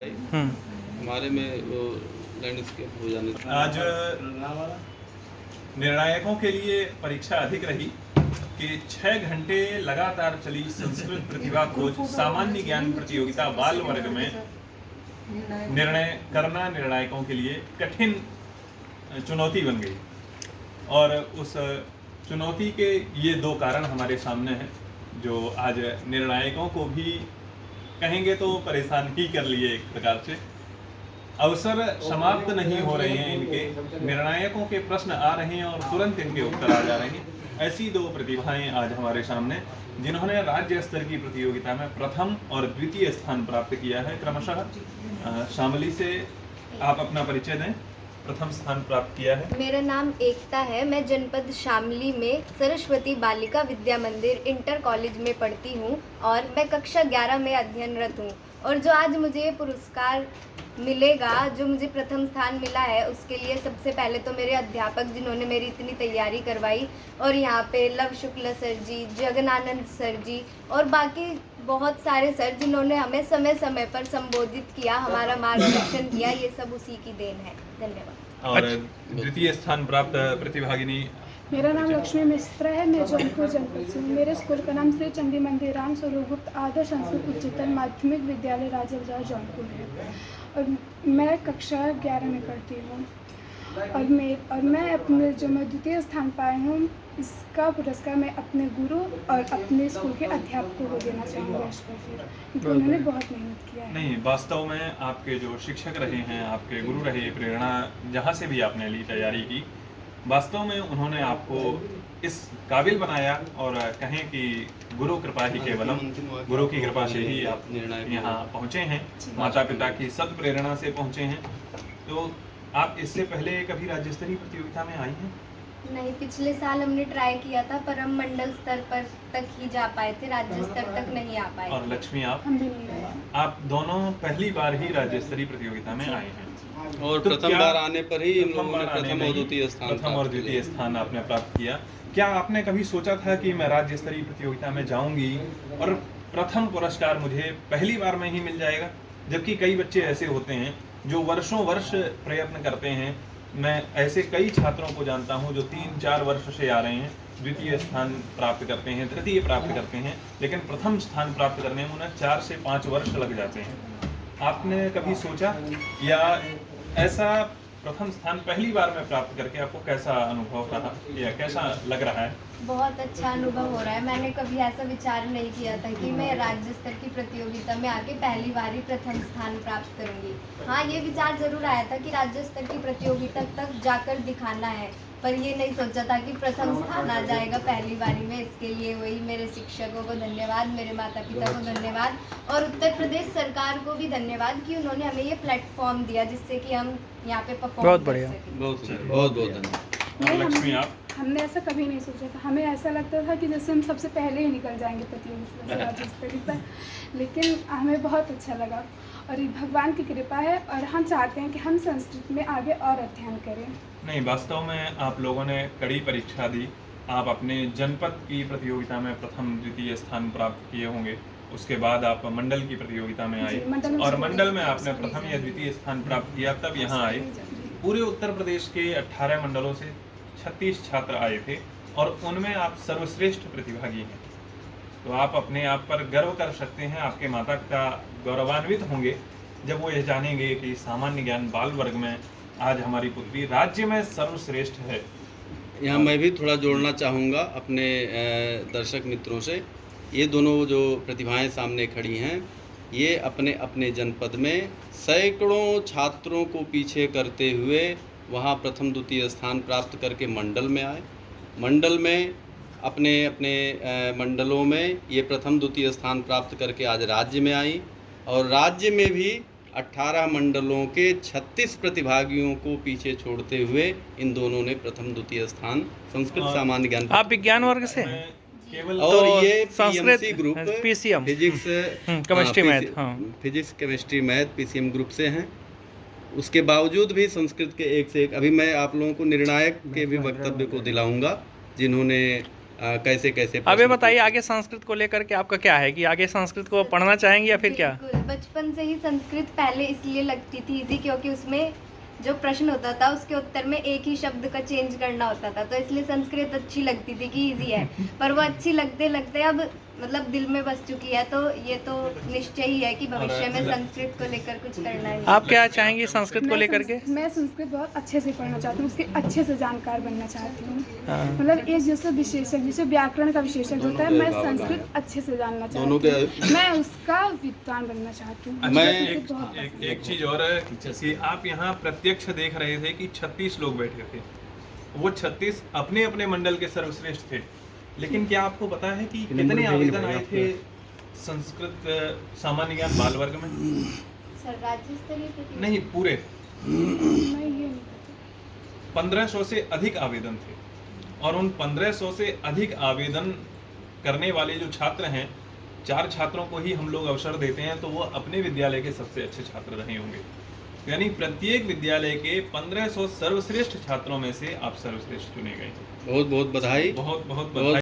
हमारे में वो लैंडस्केप हो जाने आज निर्णायकों के लिए परीक्षा अधिक रही कि 6 घंटे लगातार चली संस्कृत प्रतिभा खोज सामान्य ज्ञान प्रतियोगिता बाल वर्ग में निर्णय करना निर्णायकों के लिए कठिन चुनौती बन गई। और उस चुनौती के ये दो कारण हमारे सामने हैं जो आज निर्णायकों को भी कहेंगे तो परेशान ही कर लिए। एक प्रकार से अवसर समाप्त नहीं हो रहे हैं, इनके निर्णायकों के प्रश्न आ रहे हैं और तुरंत इनके उत्तर आ जा रहे हैं। ऐसी दो प्रतिभाएं आज हमारे सामने जिन्होंने राज्य स्तर की प्रतियोगिता में प्रथम और द्वितीय स्थान प्राप्त किया है। क्रमशः शामली से आप अपना परिचय दें। प्रथम स्थान प्राप्त किया है। मेरा नाम एकता है। मैं जनपद शामली में सरस्वती बालिका विद्या मंदिर इंटर कॉलेज में पढ़ती हूँ और मैं कक्षा 11 में अध्ययनरत हूँ। और जो आज मुझे ये पुरस्कार मिलेगा, जो मुझे प्रथम स्थान मिला है, उसके लिए सबसे पहले तो मेरे अध्यापक जिन्होंने मेरी इतनी तैयारी करवाई, और यहाँ पे लव शुक्ला सर जी, जगनानंद सर जी और बाकी बहुत सारे सर जिन्होंने हमें समय समय पर संबोधित किया, हमारा मार्गदर्शन किया, ये सब उसी की देन है। धन्यवाद। और द्वितीय स्थान प्राप्त प्रतिभागिनी। मेरा नाम लक्ष्मी मिश्रा है। मैं जौनपुर जनपद से हूँ। मेरे स्कूल का नाम श्री चंडी मंदिर राम स्वरूपगुप्त आदर्श संस्कृत उच्चतर माध्यमिक विद्यालय राजा बाजार जौनपुर है और मैं कक्षा 11 में पढ़ती हूँ। और मैं अपने जो मैं द्वितीय स्थान पाई हूँ, इसका पुरस्कार मैं अपने गुरु और अपने स्कूल के अध्यापकों को देना चाहूँगा, क्योंकि उन्होंने बहुत मेहनत किया है। नहीं, वास्तव में आपके जो शिक्षक रहे हैं, आपके गुरु रहे, प्रेरणा जहाँ से भी आपने ली, तैयारी की, वास्तव में उन्होंने आपको इस काबिल बनाया। और कहें कि गुरु कृपा ही केवलम, गुरु की कृपा से ही आप यहाँ पहुँचे हैं, माता पिता की सद प्रेरणा से पहुँचे हैं। तो आप इससे पहले कभी राज्य स्तरीय प्रतियोगिता में आई हैं? नहीं, पिछले साल हमने ट्राई किया था पर हम मंडल स्तर पर तक ही जा पाए थे, राज्य स्तर तक नहीं आ पाए। और लक्ष्मी, आप? हम भी नहीं आए। आप दोनों पहली बार ही राज्य स्तरीय प्रतियोगिता में आए हैं और तो प्रथम बार आने पर ही इन लोगों ने प्रथम और द्वितीय स्थान आपने प्राप्त किया। क्या आपने कभी सोचा था कि मैं राज्य स्तरीय प्रतियोगिता में जाऊंगी और प्रथम पुरस्कार मुझे पहली बार में ही मिल जाएगा? जबकि कई बच्चे ऐसे होते हैं जो वर्षों वर्ष प्रयत्न करते हैं। मैं ऐसे कई छात्रों को जानता हूं जो 3-4 वर्ष से आ रहे हैं, द्वितीय स्थान प्राप्त करते हैं, तृतीय प्राप्त करते हैं, लेकिन प्रथम स्थान प्राप्त करने में उन्हें 4 से 5 वर्ष लग जाते हैं। आपने कभी सोचा, या ऐसा प्रथम स्थान पहली बार में प्राप्त करके आपको कैसा अनुभव रहा या कैसा लग रहा है? बहुत अच्छा अनुभव हो रहा है। मैंने कभी ऐसा विचार नहीं किया था कि मैं राज्य स्तर की प्रतियोगिता में आके पहली बार ही प्रथम स्थान प्राप्त करूंगी। हाँ, ये विचार जरूर आया था कि राज्य स्तर की प्रतियोगिता तक जाकर दिखाना है, पर ये नहीं सोचा था कि प्रथम स्थान आ जाएगा पहली बारी में। इसके लिए वही मेरे शिक्षकों को धन्यवाद, मेरे माता पिता को धन्यवाद और उत्तर प्रदेश सरकार को भी धन्यवाद कि उन्होंने हमें ये प्लेटफॉर्म दिया जिससे कि हम यहाँ पे परफॉर्म कर सकें। बहुत धन्यवाद। लक्ष्मी, आप? हमने ऐसा कभी नहीं सोचा था। हमें ऐसा लगता था कि जैसे हम सबसे पहले ही निकल जाएंगे प्रतियोगिता से राज्य स्तरीय पर, लेकिन हमें बहुत अच्छा लगा और ये भगवान की कृपा है और हम चाहते हैं कि हम संस्कृत में आगे और अध्ययन करें। नहीं, वास्तव में आप लोगों ने कड़ी परीक्षा दी। आप अपने जनपद की प्रतियोगिता में प्रथम द्वितीय स्थान प्राप्त किए होंगे, उसके बाद आप मंडल की प्रतियोगिता में आए और मंडल में आपने प्रथम या द्वितीय स्थान प्राप्त किया, तब यहाँ आए। पूरे उत्तर प्रदेश के 18 मंडलों से 36 छात्र आए थे और उनमें आप सर्वश्रेष्ठ प्रतिभागी हैं। तो आप अपने आप पर गर्व कर सकते हैं। आपके माता पिता गौरवान्वित होंगे जब वो यह जानेंगे कि सामान्य ज्ञान बाल वर्ग में आज हमारी पुत्री राज्य में सर्वश्रेष्ठ है। यहाँ मैं भी थोड़ा जोड़ना चाहूँगा अपने दर्शक मित्रों से। ये दोनों जो प्रतिभाएं सामने खड़ी हैं, ये अपने अपने जनपद में सैकड़ों छात्रों को पीछे करते हुए वहाँ प्रथम द्वितीय स्थान प्राप्त करके मंडल में आए। मंडल में अपने अपने मंडलों में ये प्रथम द्वितीय स्थान प्राप्त करके आज राज्य में आई और राज्य में भी 18 मंडलों के 36 प्रतिभागियों को पीछे छोड़ते हुए इन दोनों ने प्रथम द्वितीय स्थान संस्कृत सामान्य ज्ञान। आप विज्ञान वर्ग से? केवल और तो ये Sanskrit group PCM physics chemistry math, physics chemistry math PCM group से हैं। उसके बावजूद भी संस्कृत के एक से एक, अभी मैं आप लोगों को निर्णायक के भी वक्तव्य को दिलाऊंगा जिन्होंने कैसे कैसे अब ये प्रश्न बताइए पूछे। आगे संस्कृत को लेकर के आपका क्या है कि आगे संस्कृत को पढ़ना चाहेंगे या फिर क्या? बिल्कुल, बचपन से ही संस्कृत पहले इसलिए लगती थी इजी क्योंकि उसमें जो प्रश्न होता था उसके उत्तर में एक ही शब्द का चेंज करना होता था, तो इसलिए संस्कृत अच्छी लगती थी कि इजी है। पर वो अच्छी लगते लगते अब मतलब दिल में बस चुकी है, तो ये तो निश्चय ही है कि भविष्य में संस्कृत को लेकर कुछ करना है। आप क्या चाहेंगी संस्कृत को लेकर के? मैं संस्कृत बहुत अच्छे से पढ़ना चाहती हूँ, उसके अच्छे से जानकार बनना चाहती हूँ। हाँ। मतलब एक जैसे विशेषज्ञ जैसे व्याकरण का विशेषज्ञ होता है, मैं संस्कृत अच्छे से जानना दोनों चाहती हूँ, मैं उसका विद्वान बनना चाहती हूँ। अच्छा, मैं- एक चीज और है कि आप यहाँ प्रत्यक्ष देख रहे थे कि 36 लोग बैठे थे। वो 36 अपने अपने मंडल के सर्वश्रेष्ठ थे, लेकिन क्या आपको पता है कि कितने आवेदन आए थे संस्कृत सामान्य ज्ञान बाल वर्ग में? सर राज्य स्तरीय प्रतियोगिता- नहीं, पूरे मैं ये नहीं पता। 1500 से अधिक आवेदन थे, और उन 1500 से अधिक आवेदन करने वाले जो छात्र हैं, 4 छात्रों को ही हम लोग अवसर देते हैं, तो वो अपने विद्यालय के सबसे अच्छे छात्र रहे होंगे। यानी प्रत्येक विद्यालय के 1500 सर्वश्रेष्ठ छात्रों में से आप सर्वश्रेष्ठ चुने गए। बहुत बहुत बधाई। बहुत बहुत बहुत बधाई।